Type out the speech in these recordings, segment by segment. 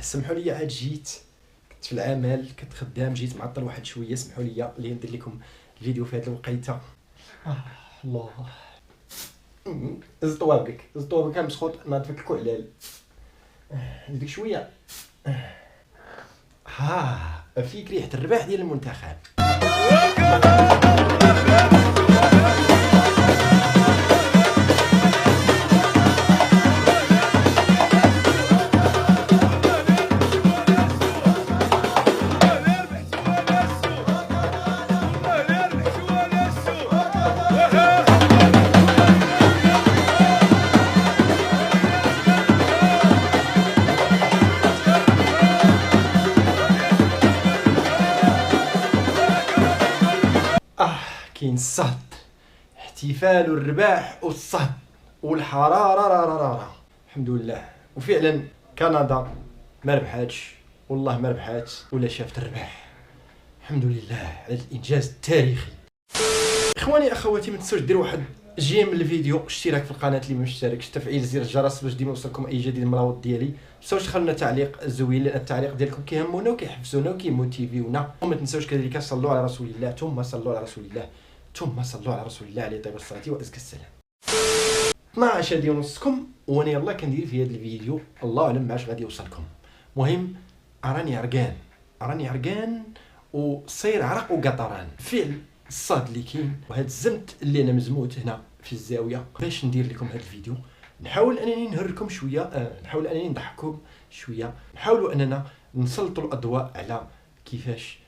سمحوا لي عاد جيت كنت في العمل كنت خدام جيت معطل واحد شويه. سمحوا لي اللي ندير لكم الفيديو في هذه الوقيته. الله زدت طوابك مسخوط ناضفك الكعلال ديك شويه. فيك ريحه الرباح ديال المنتخب. كاين الصهد، احتفال الرباح والصهد والحراره الحمد لله. وفعلا كندا ما ربحاتش، والله ما ربحات ولا شافت الرباح. الحمد لله على الانجاز التاريخي. اخواني اخواتي، ما تنسوش ديروا واحد جيم للفيديو، اشتراك في القناه اللي ما مشتركش، تفعيل زر الجرس باش ديما يوصلكم اي جديد من الروابط ديالي. ما تنسوش تخلوا لنا تعليق زوين، لان التعليق ديالكم كيهمونا وكيحفزونا وكيموتيفيونا. وما تنسوش كذلك صلوا على رسول الله، ثم صلوا على رسول الله، ثم صلوا على رسول الله عليه طيب الصلاه وازكى السلام. 12 ديال نصكم وانا يلاه كندير في هذا الفيديو، الله اعلم معاش غادي يوصلكم. مهم راني عرقان وصير عرق وقطران فعل الصاد اللي كاين، وهاد الزمت اللي انا مزموت هنا في الزاويه باش ندير لكم هذا الفيديو. نحاول انني نهركم شويه، نحاول انني نضحككم شويه، نحاولوا اننا نسلطوا الاضواء على كيفاش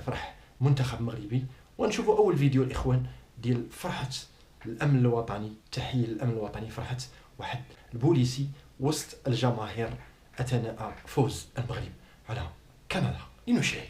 فرح منتخب مغربي. ونشوفوا اول فيديو الاخوان ديال فرحه الامن الوطني، تحيه للامن الوطني، فرحه واحد البوليسي وسط الجماهير اثناء فوز المغرب على كندا. لنشاهد.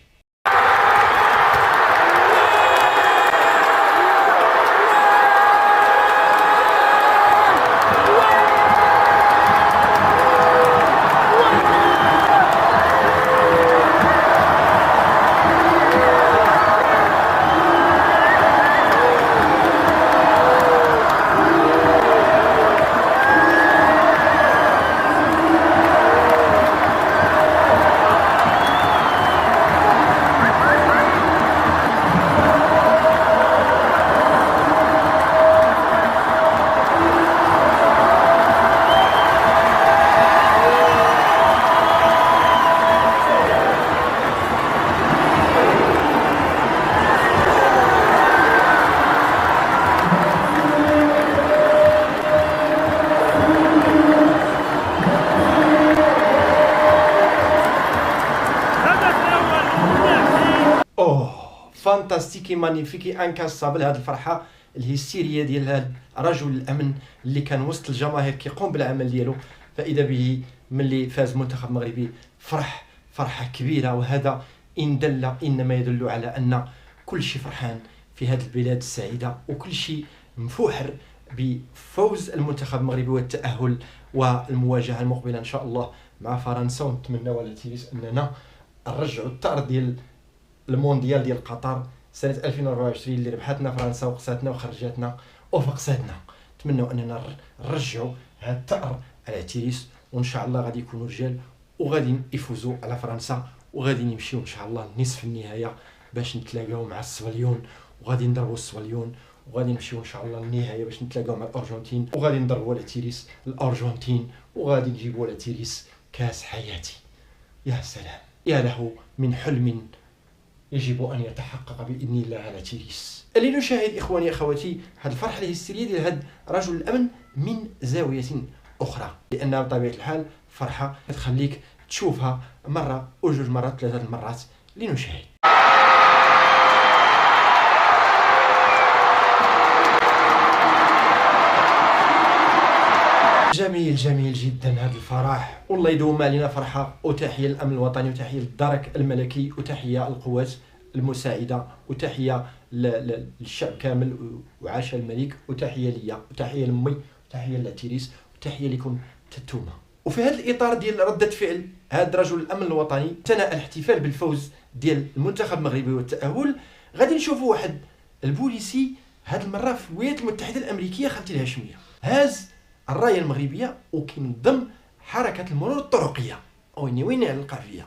فانتاستيكي مانيفيكي انكاسابل. هذه الفرحه الهستيريه ديال هذا رجل الامن اللي كان وسط الجماهير كيقوم بالعمل ديالو، فاذا به ملي فاز منتخب مغربي فرحه كبيره. وهذا ان دل انما يدل على ان كل شيء فرحان في هذه البلاد السعيده، وكل شيء مفوحر بفوز المنتخب المغربي والتاهل والمواجهه المقبله ان شاء الله مع فرنسا. ونتمنى ولا تيريس اننا نرجعوا الثأر ديال المونديال ديال قطر سنه 2024 اللي ربحتنا فرنسا وقصاتنا وخرجتنا وفقصاتنا. نتمنوا اننا نرجعوا هذا الثأر على تيريس، وان شاء الله غادي يكونوا رجال وغادي يفوزوا على فرنسا، وغادي نمشيو ان شاء الله نصف النهايه باش نتلاقاو مع الصفليون، وغادي نضربوا الصفليون، وغادي نمشيو ان شاء الله للنهايه باش نتلاقاو مع الارجنتين، وغادي نضربوا على تيريس الارجنتين، وغادي نجيبوا على تيريس كاس حياتي. يا سلام، يا له من حلم يجب ان يتحقق باذن الله على تيريس. اللي نشاهد اخواني اخواتي هذه الفرحه الهستيريه ديال هذا رجل الامن من زاويه اخرى، لانها بطبيعه الحال فرحه تخليك تشوفها مره وجوج مرات ثلاثه المرات. لنشاهد. جميل جدا هذا الفرح، والله يدوم علينا فرحه. وتحيه للامن الوطني، وتحيه للدرك الملكي، وتحيه للقوات المساعده، وتحيه للشعب كامل، وعاش الملك، وتحيه ليا، وتحيه لامي، وتحيه لتيريس، وتحيه لكم تتوما. وفي هذا الاطار ديال رده فعل هذا رجل الامن الوطني ثناء الاحتفال بالفوز ديال المنتخب المغربي والتاهل، غادي نشوفوا واحد البوليسي هذه المره في الولايات المتحده الامريكيه خالتي الهاشميه، هاز الرايه المغربيه وكينضم حركه المرور الطرقيه. وين على القافيه.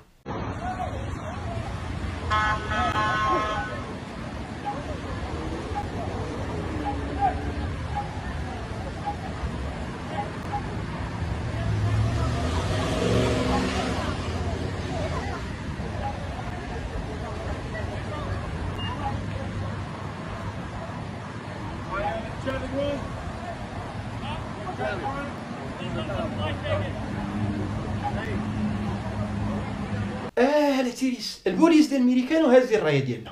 العتيريس البوليس ديال الميريكان وهذه الرايه ديالنا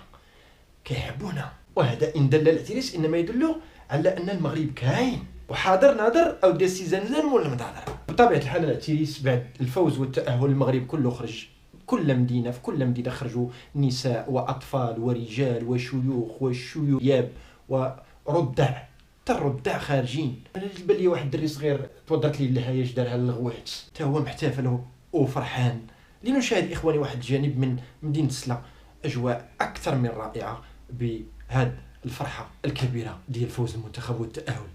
كيحبونا، وهذا ان دل العتيريس انما يدل على ان المغرب كاين وحاضر ناظر او ديال سي زنزان ولا متعذر. بطبيعه الحال العتيريس بعد الفوز والتاهل المغرب كله خرج، كل مدينه في كل مدينه خرجوا نساء واطفال ورجال وشيوخ وشيوياب ورضع، حتى الرضع خارجين. انا جبت لي واحد الدري صغير توضرت لي الهياج دارها للغويت حتى هو محتفل وفرحان. لنشاهد إخواني واحد الجانب من مدينة سلا، أجواء أكثر من رائعة بهذه الفرحة الكبيرة ديال فوز المنتخب والتأهل.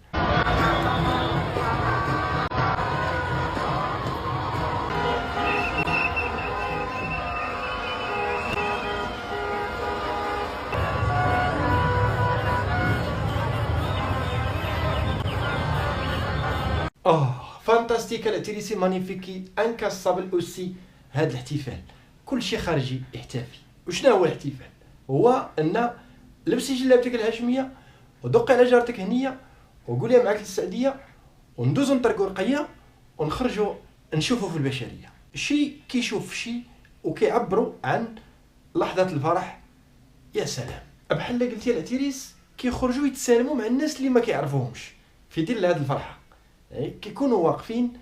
فانتاستيك العتيريسي مانيفيكي انكاسابل اوسي. هذا الاحتفال كل شيء خارجي يحتفل. وشنو هو الاحتفال؟ هو ان لبسي جلابتك الهاشميه ودقي على جارتك هنيه وقولي معاك السعديه وندوزو نطرقوا رقيه ونخرجوا نشوفوا في البشريه شيء كيشوف شيء وكيعبروا عن لحظه الفرح. يا سلام، بحال اللي قلتي العتيريس كيخرجوا يتسالموا مع الناس اللي ما كيعرفوهمش في ظل هذه الفرحه. كيكونوا واقفين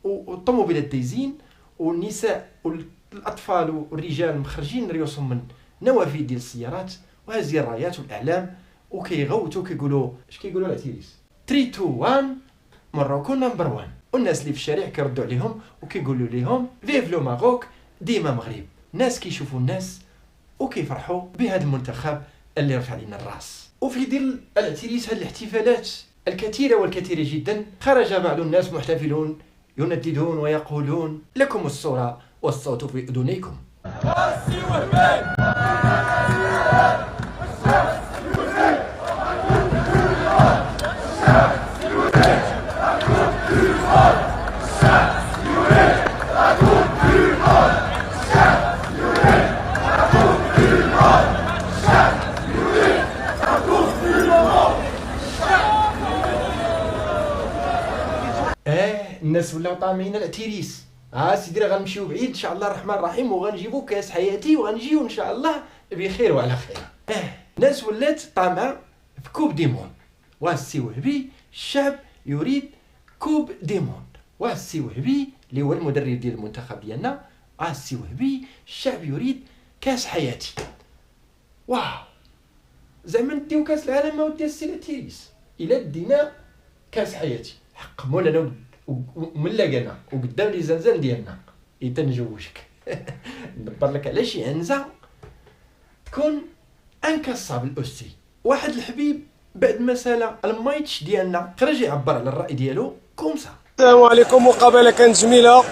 والطوموبيلات دايزين والنساء والاطفال والرجال مخرجين ريوسهم من نوافذ ديال السيارات وهذه الرايات والاعلام وكيغوتوا كيقولوا اش كيقولوا العتيريس 3 2 1 مروكو نمبر 1. والناس اللي في الشارع كيردوا عليهم وكيقولوا لهم فيف لو ماروك ديما مغرب. ناس كيشوفوا الناس وكيفرحوا بهذا المنتخب اللي رفع لنا الراس. وفي ظل العتيريس هذه الاحتفالات الكثيرة والكثيرة جدا خرج بعض الناس محتفلون ينددون ويقولون لكم الصورة والصوت في أذنيكم. الناس ولاو طامعين العتيريس. سيدي راه غنمشيو بعيد ان شاء الله الرحمن الرحيم وغنجيبو كاس حياتي وغنجيو ان شاء الله بخير وعلى خير. الناس ولات طامعه في كوب دي موند. والسي وهبي الشعب يريد كوب دي موند. والسي وهبي اللي هو المدرب ديال المنتخب ديالنا السي وهبي الشعب يريد كاس حياتي. واو، زعما نديو كاس العالم ودي السي العتيريس الا دينا كاس حياتي حق مولانا ومن لقنا وقدام لي زنزان ديالنا يتنجوشك. ندبر لك على شي عنزه تكون انكاسابل اوسي. واحد الحبيب بعد ما سالا المايتش ديالنا خرج يعبر على الراي ديالو كومسا. السلام عليكم. مقابله كانت جميله.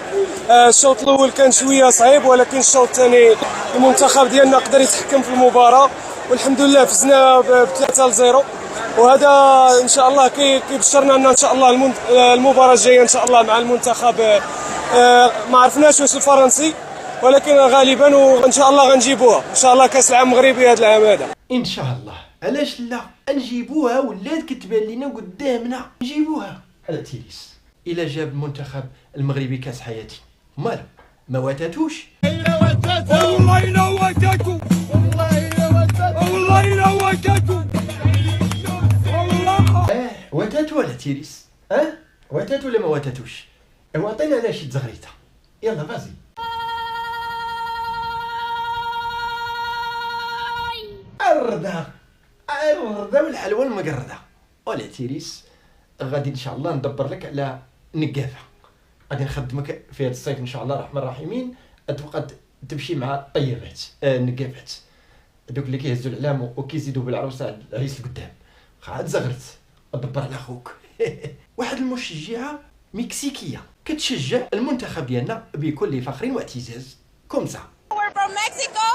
الشوط الاول كان شويه صعيب ولكن الشوط الثاني المنتخب ديالنا قدر يتحكم في المباراه والحمد لله فزنا ب3-0. وهذا ان شاء الله كيبشرنا ان شاء الله المباراه الجايه ان شاء الله مع المنتخب ما عرفناش واش الفرنسي ولكن غالبا وان شاء الله غنجيبوها ان شاء الله كاس العالم المغربي هذا العام هذا ان شاء الله. علاش لا نجيبوها ولات كتبان لينا قدامنا نجيبوها. العتيريس الا جاب المنتخب المغربي كاس حياتي مالو ما واتاتوش. والله الا واتاتو والله الا واتاتو واتاتو العتيريس. واتاتو ولا ما واتاتوش؟ عطينا على شي تزغريته. يلا فازي. الرده والحلوى المقرده. والعتيريس غادي ان شاء الله ندبر لك على نقافه غادي نخدمك في هذا الصيف ان شاء الله الرحمن الرحيمين. تبقى تمشي مع الطيبات النقافات دوك اللي كيهزوا الاعلام وكيزيدوا بالعروسه العريس لقدام. عاد زغرت ادبر على اخوك. واحد المشجعه مكسيكيه كتشجع المنتخب ديالنا بكل فخر واعتزاز كومسا. We're from Mexico.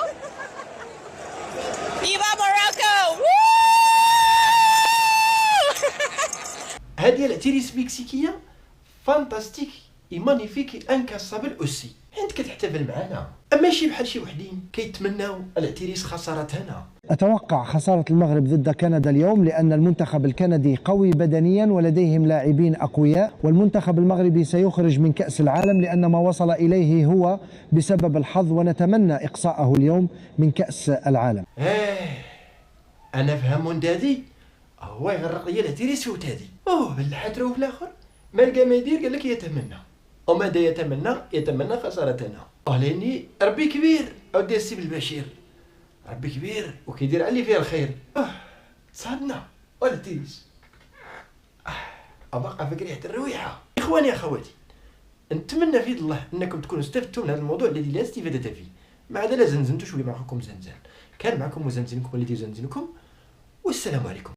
Viva Morocco! هذه العتريس مكسيكيه فانتاستيك اي مانيفيك اي انكاسابل اوسي حيت كتحتفل معنا، اما شي بحال شي وحدين كيتمناو العتريس خسارتنا. أتوقع خسارة المغرب ضد كندا اليوم، لأن المنتخب الكندي قوي بدنيا ولديهم لاعبين أقوياء، والمنتخب المغربي سيخرج من كأس العالم لأن ما وصل إليه هو بسبب الحظ، ونتمنى إقصاءه اليوم من كأس العالم. انا فهم دادي هو يغرق ليا العتريس وتادي الحترو في الاخر ما لقى ما يدير، قال لك يتمنى وماذا يتمنى خسارتنا. لاني ربي كبير اودي السي البشير، ربي كبير وكيدير على اللي فيها الخير. تصادنا ولا تيس ابقى في ريحه الرويحه. اخواني اخواتي، نتمنى في الله انكم تكونوا استفدتوا من هذا الموضوع الذي لا استفاده فيه. ما عدا لا زنزنتوا شويه معكم زنزان، كان معكم مزنزنكم الذي يزنزنكم، والسلام عليكم.